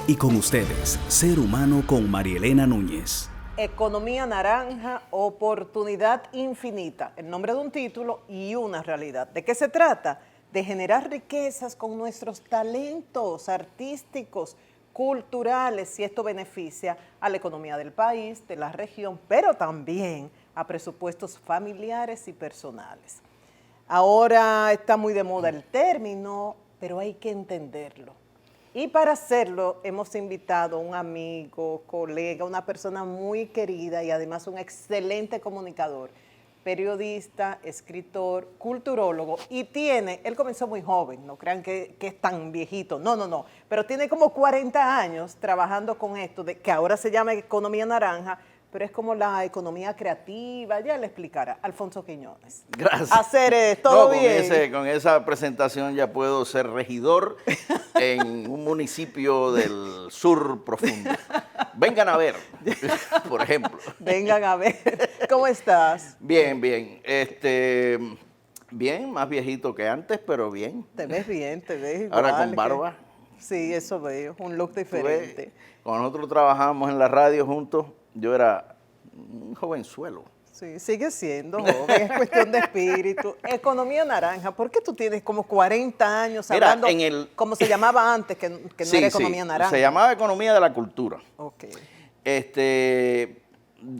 Y con ustedes, Ser Humano con Marielena Núñez. Economía naranja, oportunidad infinita. El nombre de un título y una realidad. ¿De qué se trata? De generar riquezas con nuestros talentos artísticos, culturales, y esto beneficia a la economía del país, de la región, pero también a presupuestos familiares y personales. Ahora está muy de moda el término, pero hay que entenderlo. Y para hacerlo hemos invitado a un amigo, colega, una persona muy querida y además un excelente comunicador, periodista, escritor, culturólogo, y él comenzó muy joven, no crean que es tan viejito, no, pero tiene como 40 años trabajando con esto, que ahora se llama economía naranja, pero es como la economía creativa, ya le explicará Alfonso Quiñones. Gracias. Hacer todo bien. Con esa presentación ya puedo ser regidor en un municipio del sur profundo. Vengan a ver, por ejemplo. Vengan a ver. ¿Cómo estás? Bien. Bien, más viejito que antes, pero bien. Te ves bien, te ves igual. Ahora con barba. Sí, eso veo, un look diferente. Cuando nosotros trabajábamos en la radio juntos, yo era un jovenzuelo. Sí, sigue siendo joven, es cuestión de espíritu. Economía naranja, ¿por qué tú tienes como 40 años hablando como se llamaba antes, que no era economía naranja? Se llamaba economía de la cultura. Ok. De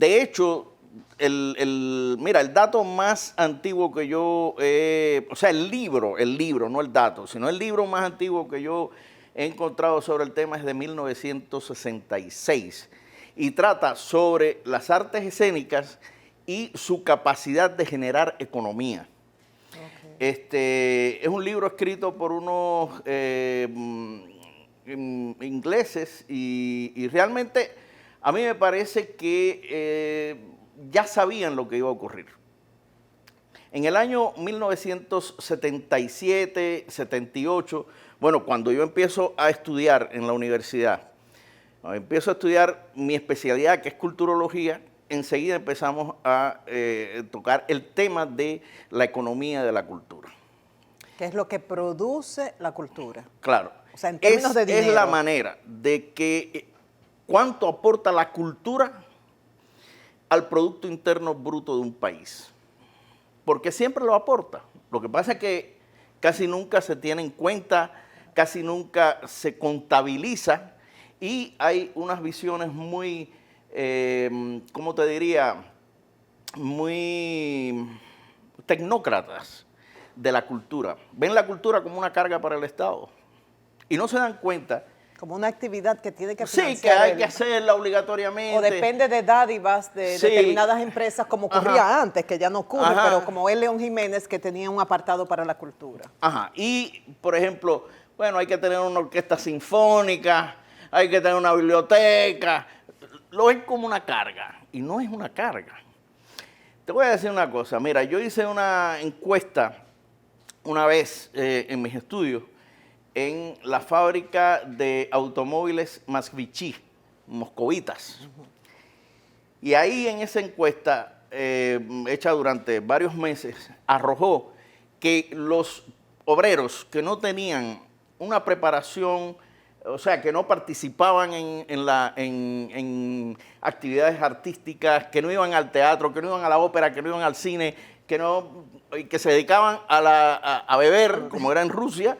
hecho, mira, el dato más antiguo que yo, o sea, el libro, no el dato, sino el libro más antiguo que yo he encontrado sobre el tema es de 1966 y trata sobre las artes escénicas y su capacidad de generar economía. Okay. Es un libro escrito por unos ingleses y realmente a mí me parece que ya sabían lo que iba a ocurrir. En el año 1977, 78, bueno, cuando yo empiezo a estudiar en la universidad, empiezo a estudiar mi especialidad, que es culturología, enseguida empezamos a tocar el tema de la economía de la cultura. ¿Qué es lo que produce la cultura? Claro. O sea, en términos de dinero. Es la manera de que cuánto aporta la cultura al Producto Interno Bruto de un país. Porque siempre lo aporta. Lo que pasa es que casi nunca se tiene en cuenta, casi nunca se contabiliza y hay unas visiones muy, ¿cómo te diría? Muy tecnócratas de la cultura. Ven la cultura como una carga para el Estado y no se dan cuenta. Como una actividad que tiene que financiar. Sí, que hay que hacerla obligatoriamente. O depende de dádivas de determinadas empresas, como ocurría antes, que ya no ocurre, pero como el León Jiménez, que tenía un apartado para la cultura. Ajá, y por ejemplo, bueno, hay que tener una orquesta sinfónica, hay que tener una biblioteca. Lo ven como una carga, y no es una carga. Te voy a decir una cosa, mira, yo hice una encuesta una vez en mis estudios, en la fábrica de automóviles Moskvich, moscovitas. Y ahí en esa encuesta, hecha durante varios meses, arrojó que los obreros que no tenían una preparación, o sea, que no participaban en actividades artísticas, que no iban al teatro, que no iban a la ópera, que no iban al cine, que se dedicaban a beber, como era en Rusia,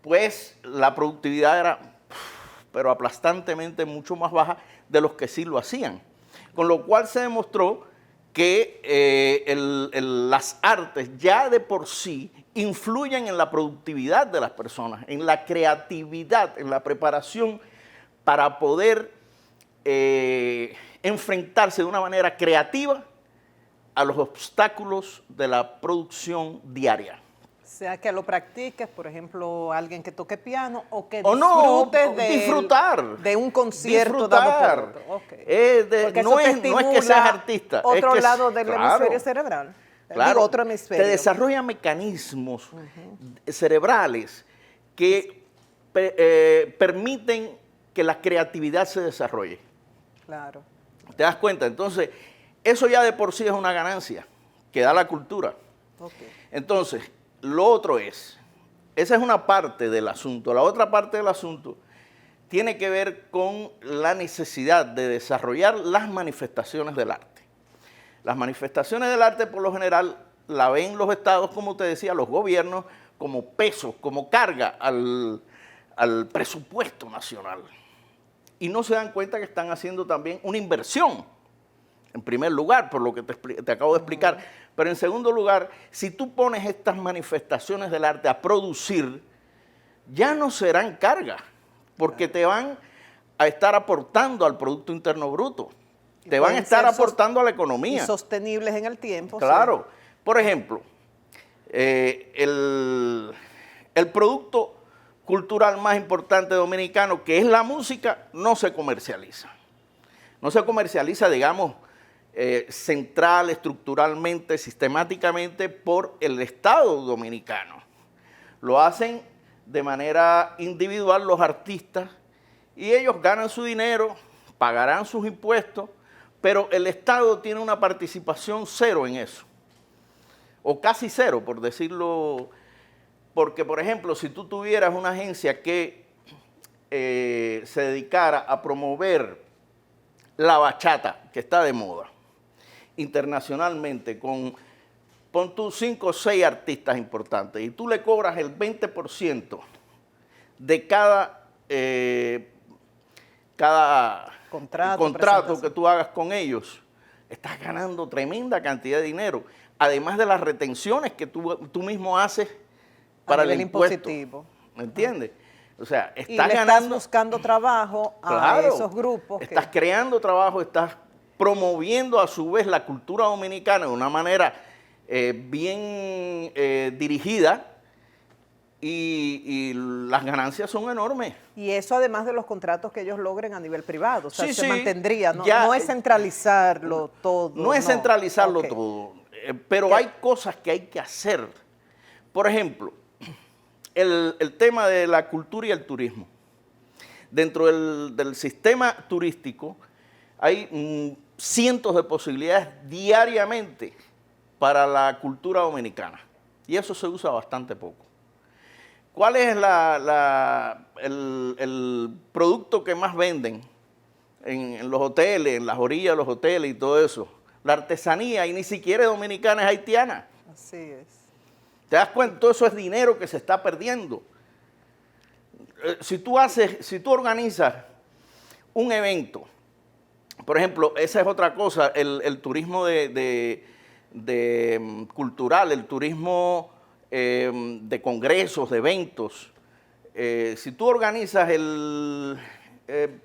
pues la productividad era, pero aplastantemente mucho más baja de los que sí lo hacían. Con lo cual se demostró que las artes ya de por sí influyen en la productividad de las personas, en la creatividad, en la preparación para poder enfrentarse de una manera creativa a los obstáculos de la producción diaria. Sea que lo practiques, por ejemplo, alguien que toque piano o que disfrutar de un concierto dado por otro. Okay. No es que seas artista. Otro es que lado del hemisferio cerebral. Claro, Digo, otro hemisferio. Te desarrolla mecanismos cerebrales que permiten que la creatividad se desarrolle. Claro. ¿Te das cuenta? Entonces, eso ya de por sí es una ganancia que da la cultura. Okay. Entonces, lo otro esa es una parte del asunto. La otra parte del asunto tiene que ver con la necesidad de desarrollar las manifestaciones del arte. Las manifestaciones del arte, por lo general, la ven los estados, como te decía, los gobiernos, como peso, como carga al presupuesto nacional. Y no se dan cuenta que están haciendo también una inversión, en primer lugar, por lo que te acabo de explicar. Pero en segundo lugar, si tú pones estas manifestaciones del arte a producir, ya no serán carga, porque te van a estar aportando al Producto Interno Bruto. Te van a estar aportando a la economía. Y sostenibles en el tiempo. Claro. Sí. Por ejemplo, el producto cultural más importante dominicano, que es la música, no se comercializa. No se comercializa, digamos, central, estructuralmente, sistemáticamente por el Estado dominicano. Lo hacen de manera individual los artistas y ellos ganan su dinero, pagarán sus impuestos, pero el Estado tiene una participación cero en eso, o casi cero, por decirlo, porque, por ejemplo, si tú tuvieras una agencia que se dedicara a promover la bachata, que está de moda, internacionalmente, pon tú 5 o 6 artistas importantes, y tú le cobras el 20% de cada contrato que tú hagas con ellos, estás ganando tremenda cantidad de dinero, además de las retenciones que tú mismo haces para el impuesto. Impositivo. ¿Me entiendes? O sea, estás buscando trabajo a esos grupos. Estás creando trabajo, estás promoviendo a su vez la cultura dominicana de una manera bien dirigida, y las ganancias son enormes. Y eso además de los contratos que ellos logren a nivel privado, o sea, sí, se mantendría, no es centralizarlo todo. No es centralizarlo todo, pero hay cosas que hay que hacer. Por ejemplo, el tema de la cultura y el turismo. Dentro del sistema turístico hay cientos de posibilidades diariamente para la cultura dominicana, y eso se usa bastante poco. ¿Cuál es el producto que más venden en los hoteles, en las orillas de los hoteles y todo eso? La artesanía, y ni siquiera es dominicana, es haitiana. Así es. ¿Te das cuenta? Todo eso es dinero que se está perdiendo. Si tú organizas un evento, por ejemplo, esa es otra cosa, el turismo cultural, el turismo de congresos, de eventos. Si tú organizas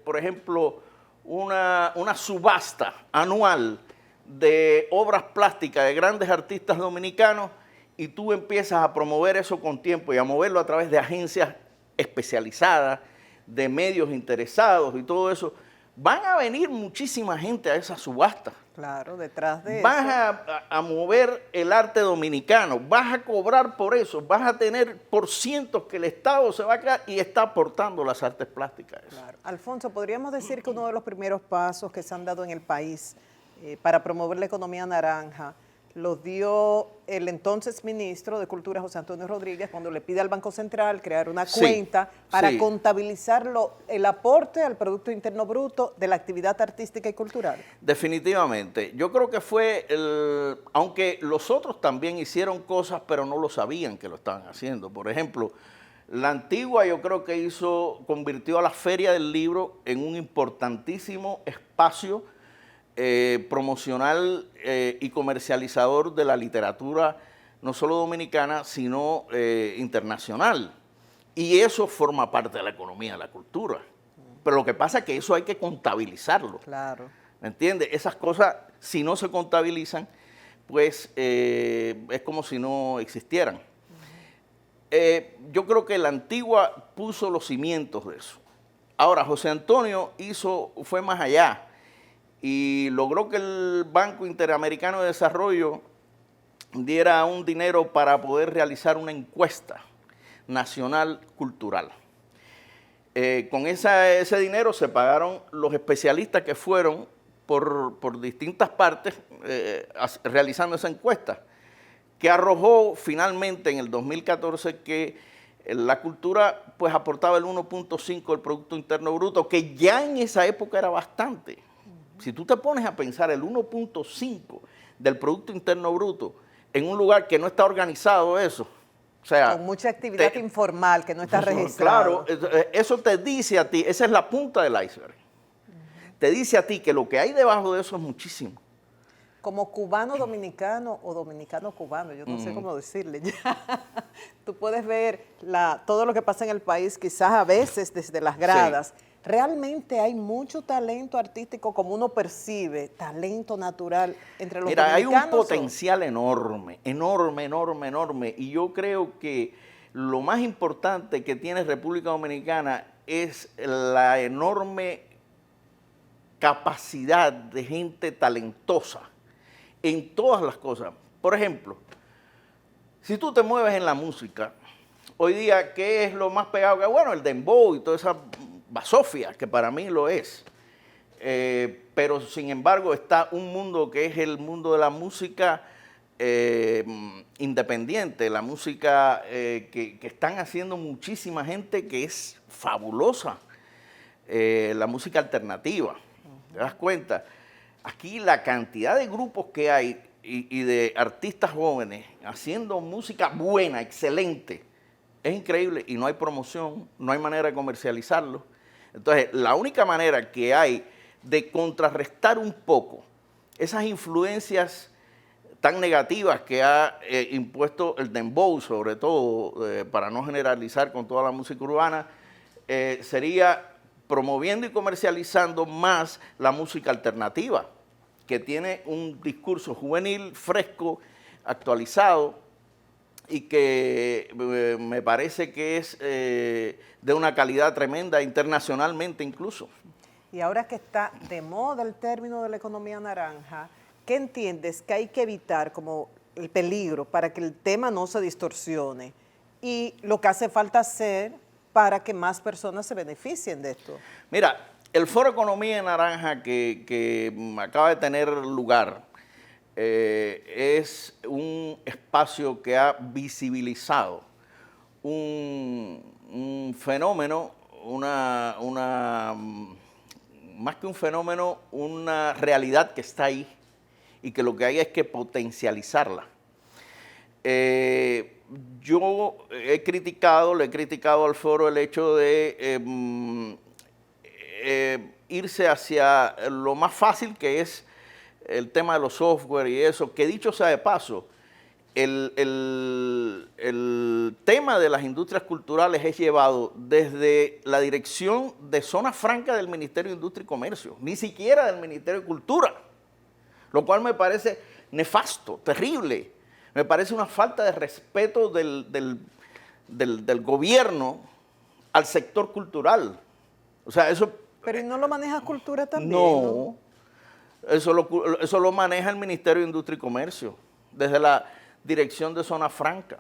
por ejemplo, una subasta anual de obras plásticas de grandes artistas dominicanos, y tú empiezas a promover eso con tiempo y a moverlo a través de agencias especializadas, de medios interesados y todo eso, van a venir muchísima gente a esa subasta. Claro, detrás de vas a mover el arte dominicano, vas a cobrar por eso, vas a tener porcientos que el Estado se va a quedar y está aportando las artes plásticas. Claro. Alfonso, ¿podríamos decir que uno de los primeros pasos que se han dado en el país para promover la economía naranja lo dio el entonces ministro de Cultura, José Antonio Rodríguez, cuando le pide al Banco Central crear una cuenta para contabilizar el aporte al Producto Interno Bruto de la actividad artística y cultural? Definitivamente. Yo creo que fue, aunque los otros también hicieron cosas, pero no lo sabían que lo estaban haciendo. Por ejemplo, la Antigua yo creo que convirtió a la Feria del Libro en un importantísimo espacio promocional y comercializador de la literatura, no solo dominicana, sino internacional. Y eso forma parte de la economía, de la cultura. Pero lo que pasa es que eso hay que contabilizarlo. Claro. ¿Me entiendes? Esas cosas, si no se contabilizan, pues es como si no existieran. Yo creo que la Antigua puso los cimientos de eso. Ahora, José Antonio fue más allá y logró que el Banco Interamericano de Desarrollo diera un dinero para poder realizar una encuesta nacional cultural. Con ese dinero se pagaron los especialistas que fueron por distintas partes realizando esa encuesta, que arrojó finalmente en el 2014 que la cultura pues aportaba el 1.5 del Producto Interno Bruto, que ya en esa época era bastante. Si tú te pones a pensar el 1.5 del Producto Interno Bruto en un lugar que no está organizado eso, o sea... Con mucha actividad informal que no está registrada. Claro, eso te dice a ti, esa es la punta del iceberg. Te dice a ti que lo que hay debajo de eso es muchísimo. Como cubano dominicano o dominicano cubano, yo no sé cómo decirle ya. Tú puedes ver todo lo que pasa en el país, quizás a veces desde las gradas. Sí. Realmente hay mucho talento artístico, como uno percibe, talento natural entre los dominicanos. Mira, hay un potencial enorme, enorme, enorme, enorme. Y yo creo que lo más importante que tiene República Dominicana es la enorme capacidad de gente talentosa en todas las cosas. Por ejemplo, si tú te mueves en la música, hoy día, ¿qué es lo más pegado? Bueno, el dembow y toda esa basofia, que para mí lo es. Pero sin embargo está un mundo que es el mundo de la música independiente, la música que están haciendo muchísima gente que es fabulosa, la música alternativa. ¿Te das cuenta? Aquí la cantidad de grupos que hay y de artistas jóvenes haciendo música buena, excelente, es increíble y no hay promoción, no hay manera de comercializarlo. Entonces, la única manera que hay de contrarrestar un poco esas influencias tan negativas que ha impuesto el dembow, sobre todo, para no generalizar con toda la música urbana, sería promoviendo y comercializando más la música alternativa, que tiene un discurso juvenil, fresco, actualizado, y que me parece que es de una calidad tremenda, internacionalmente incluso. Y ahora que está de moda el término de la economía naranja, ¿qué entiendes que hay que evitar como el peligro para que el tema no se distorsione? Y lo que hace falta hacer para que más personas se beneficien de esto. Mira, el Foro Economía Naranja que acaba de tener lugar es un espacio que ha visibilizado un fenómeno, más que un fenómeno, una realidad que está ahí y que lo que hay es que potencializarla. Yo le he criticado al foro el hecho de irse hacia lo más fácil, que es el tema de los software y eso, que dicho sea de paso, el tema de las industrias culturales es llevado desde la dirección de zona franca del Ministerio de Industria y Comercio, ni siquiera del Ministerio de Cultura, lo cual me parece nefasto, terrible. Me parece una falta de respeto del gobierno al sector cultural. O sea, eso... Pero ¿y no lo maneja cultura también? No, eso lo maneja el Ministerio de Industria y Comercio, desde la dirección de zona franca.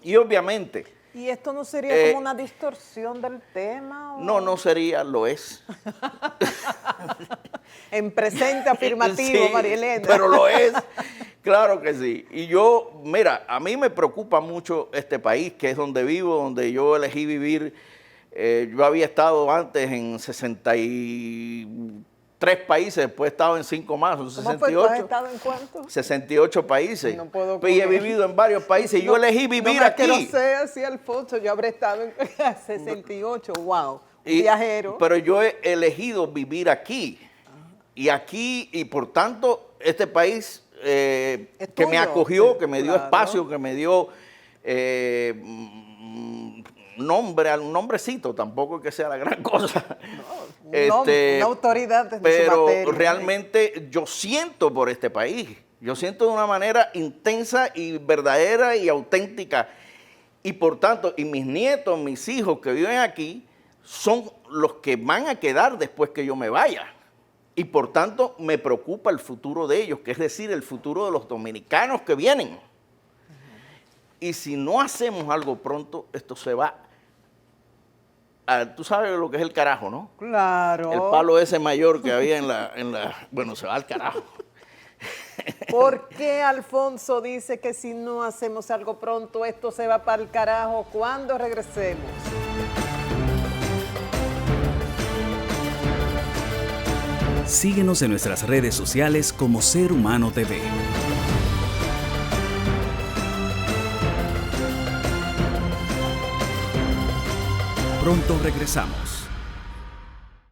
Y obviamente... ¿Y esto no sería como una distorsión del tema? ¿O? No, no sería, lo es. En presente afirmativo, sí, María Elena. Pero lo es, claro que sí. Y yo, mira, a mí me preocupa mucho este país, que es donde vivo, donde yo elegí vivir. Yo había estado antes en 63 países, después he estado en 5 más, son 68. ¿Cómo fue? ¿Tú has estado en cuántos? 68 países. No puedo y he vivido en varios países y yo elegí vivir aquí. No sé, así Alfonso, yo habré estado en 68, wow, viajero. Pero yo he elegido vivir aquí. Y aquí, y por tanto, este país que me acogió, que me dio espacio, que me dio nombre, un nombrecito, tampoco es que sea la gran cosa. No, una autoridad en pero su materia. Realmente yo siento por este país. Yo siento de una manera intensa y verdadera y auténtica. Y por tanto, y mis nietos, mis hijos que viven aquí, son los que van a quedar después que yo me vaya. Y por tanto, me preocupa el futuro de ellos, que es decir, el futuro de los dominicanos que vienen. Y si no hacemos algo pronto, esto se va. Tú sabes lo que es el carajo, ¿no? Claro. El palo ese mayor que había en la... Bueno, se va al carajo. ¿Por qué Alfonso dice que si no hacemos algo pronto, esto se va para el carajo? ¿Cuándo regresemos? Síguenos en nuestras redes sociales como Ser Humano TV. Pronto regresamos.